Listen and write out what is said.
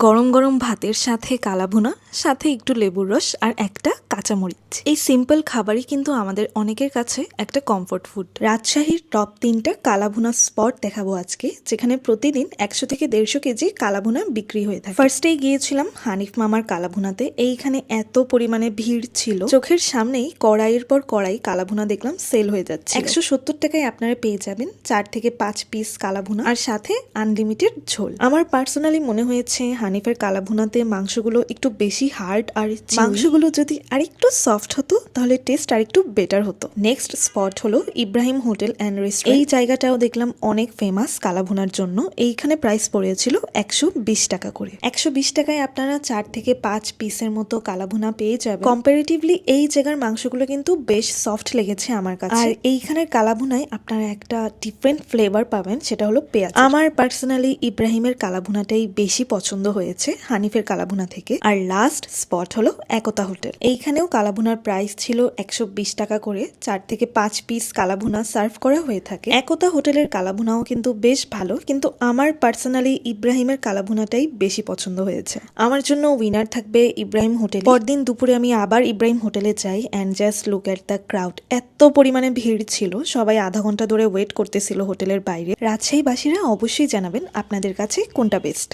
গরম গরম ভাতের সাথে কালাভুনা, সাথে একটু লেবুর রস আর একটা কাঁচামরিচ। এই সিম্পল খাবারই কিন্তু আমাদের অনেকের কাছে একটা কমফোর্ট ফুড। রাজশাহীর টপ 3টা কালাভুনা স্পট দেখাবো আজকে, যেখানে প্রতিদিন 100 থেকে 150 কেজি কালাভুনা বিক্রি হয়ে থাকে। ফার্স্টেই গিয়েছিলাম হানিফ মামার কালাভুনাতে। এইখানে এত পরিমাণে ভিড় ছিল, চোখের সামনেই কড়াইয়ের পর কড়াই কালাভুনা দেখলাম সেল হয়ে যাচ্ছে। 170 টাকায় আপনারা পেয়ে যাবেন 4 থেকে 5 পিস কালাভুনা আর সাথে আনলিমিটেড ঝোল। আমার পার্সোনালি মনে হয়েছে হানিফের কালাভুনাতে মাংসগুলো একটু বেশি হার্ড, আর মাংসগুলো যদি আরেকটু সফট হতো তাহলে টেস্ট আরেকটু বেটার হতো। নেক্সট স্পট হলো ইব্রাহিম হোটেল অ্যান্ড রেস্টুরেন্ট। এই জায়গাটাও দেখলাম অনেক ফেমাস কালাভুনার জন্য। এইখানে প্রাইস পড়েছিল 120 টাকা করে। 120 টাকায় আপনারা 4 থেকে 5 পিসের মতো কালাভুনা পেয়ে যাবেন। কম্পারেটিভলি এই জায়গার মাংসগুলো কিন্তু বেশ সফট লেগেছে আমার কাছে। আর এইখানের কালাভুনায় আপনারা একটা ডিফারেন্ট ফ্লেভার পাবেন, সেটা হলো পেঁয়াজ। আমার পার্সোনালি ইব্রাহিমের কালাভুনাটাই বেশি পছন্দ হয়েছে হানিফের কালাভুনা থেকে। আর লাস্ট স্পট হলো একতা হোটেল। এইখানেও কালাভুনার প্রাইস ছিল 120 টাকা করে। 4 থেকে 5 পিস কালাভুনা সার্ভ করা হয়ে থাকে। একতা হোটেলের কালাভুনাও কিন্তু বেশ ভালো, কিন্তু আমার পার্সোনালি ইব্রাহিমের কালাভুনাটাই বেশি পছন্দ হয়েছে। আমার জন্য উইনার থাকবে ইব্রাহিম হোটেল। পরদিন দুপুরে আমি আবার ইব্রাহিম হোটেলে যাই and just look at the crowd. এত পরিমাণে ভিড় ছিল, সবাই আধা ঘন্টা ধরে ওয়েট করতেছিল হোটেলের বাইরে। রাজশাহীবাসীরা অবশ্যই জানাবেন আপনাদের কাছে কোনটা বেস্ট।